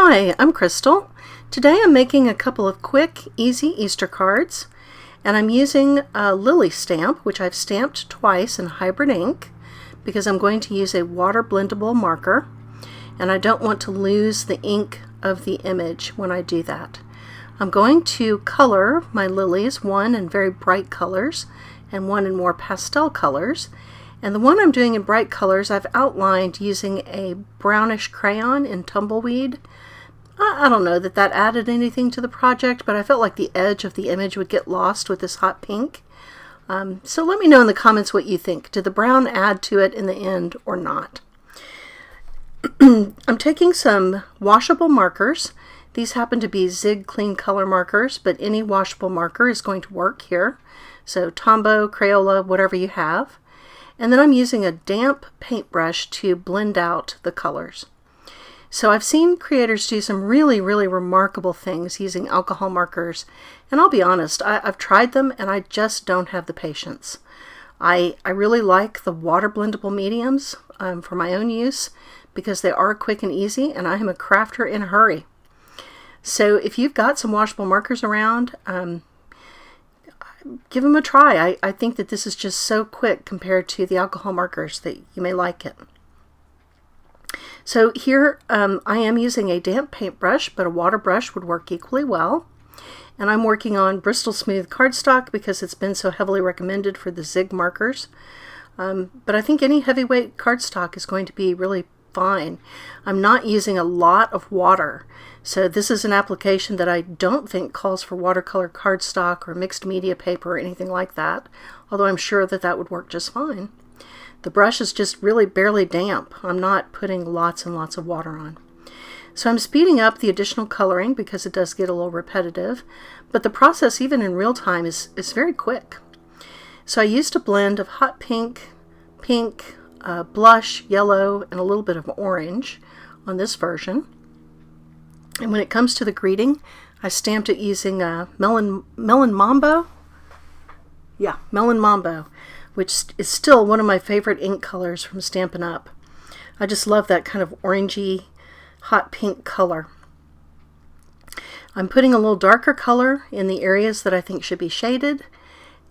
Hi, I'm Crystal. Today I'm making a couple of quick, easy Easter cards, and I'm using a lily stamp, which I've stamped twice in hybrid ink because I'm going to use a water blendable marker, and I don't want to lose the ink of the image when I do that. I'm going to color my lilies, one in very bright colors and one in more pastel colors. And the one I'm doing in bright colors I've outlined using a brownish crayon in Tumbleweed. I don't know that that added anything to the project, but I felt like the edge of the image would get lost with this hot pink. So let me know in the comments what you think. Did the brown add to it in the end or not? I'm taking some washable markers. These happen to be Zig Clean Color markers, but any washable marker is going to work here. So Tombow, Crayola, whatever you have. And then I'm using a damp paintbrush to blend out the colors. So I've seen creators do some really remarkable things using alcohol markers. And I'll be honest, I've tried them and I just don't have the patience. I really like the water blendable mediums for my own use because they are quick and easy, and I am a crafter in a hurry. So if you've got some washable markers around, give them a try. I think that this is just so quick compared to the alcohol markers that you may like it. So here I am using a damp paintbrush, but a water brush would work equally well. And I'm working on Bristol Smooth cardstock because it's been so heavily recommended for the Zig markers. But I think any heavyweight cardstock is going to be really fine. I'm not using a lot of water. So this is an application that I don't think calls for watercolor cardstock or mixed media paper or anything like that, although I'm sure that that would work just fine. The brush is just really barely damp. I'm not putting lots and lots of water on. So I'm speeding up the additional coloring because it does get a little repetitive, but the process even in real time is very quick. So I used a blend of hot pink, blush, yellow, and a little bit of orange on this version. And when it comes to the greeting, I stamped it using Melon Mambo. Yeah, Melon Mambo, which is still one of my favorite ink colors from Stampin' Up. I just love that kind of orangey, hot pink color. I'm putting a little darker color in the areas that I think should be shaded,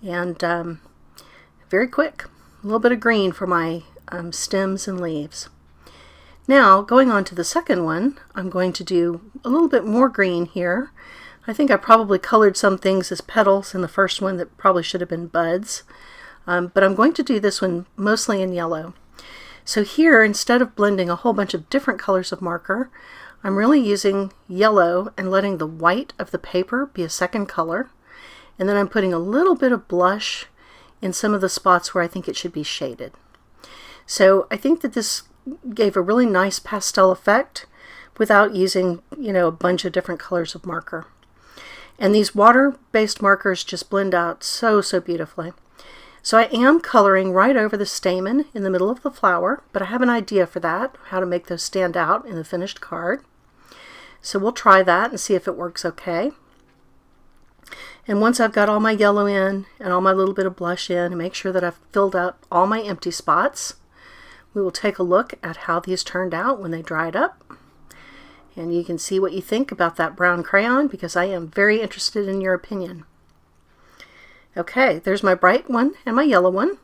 and very quick. A little bit of green for my stems and leaves. Now, going on to the second one, I'm going to do a little bit more green here. I think I probably colored some things as petals in the first one that probably should have been buds. But I'm going to do this one mostly in yellow. So here, instead of blending a whole bunch of different colors of marker, I'm really using yellow and letting the white of the paper be a second color. And then I'm putting a little bit of blush in some of the spots where I think it should be shaded. So I think that this gave a really nice pastel effect without using, a bunch of different colors of marker. And these water-based markers just blend out so beautifully. So I am coloring right over the stamen in the middle of the flower, but I have an idea for that, how to make those stand out in the finished card. So we'll try that and see if it works okay. And once I've got all my yellow in and all my little bit of blush in, and make sure that I've filled out all my empty spots, we will take a look at how these turned out when they dried up. And you can see what you think about that brown crayon because I am very interested in your opinion. Okay, there's my bright one and my yellow one.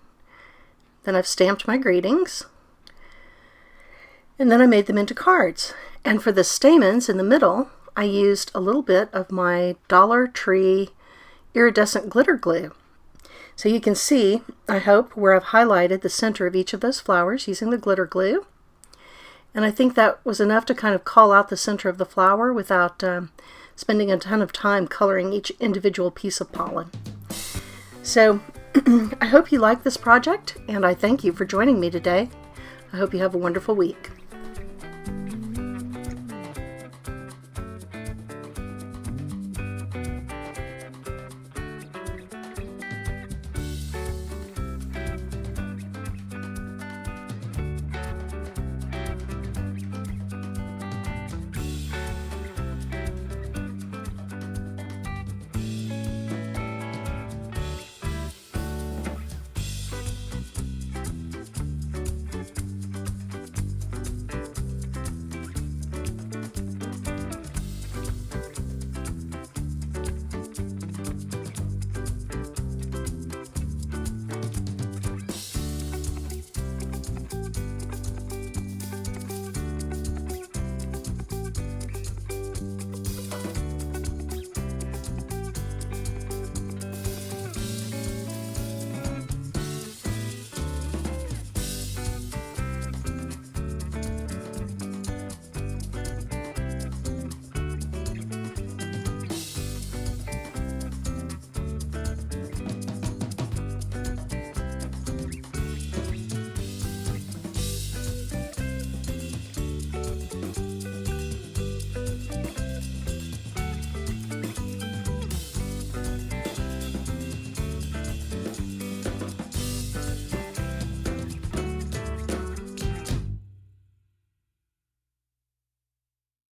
Then I've stamped my greetings. And then I made them into cards. And for the stamens in the middle, I used a little bit of my Dollar Tree iridescent glitter glue. So you can see, I hope, where I've highlighted the center of each of those flowers using the glitter glue. And I think that was enough to kind of call out the center of the flower without spending a ton of time coloring each individual piece of pollen. So I hope you like this project, and I thank you for joining me today. I hope you have a wonderful week.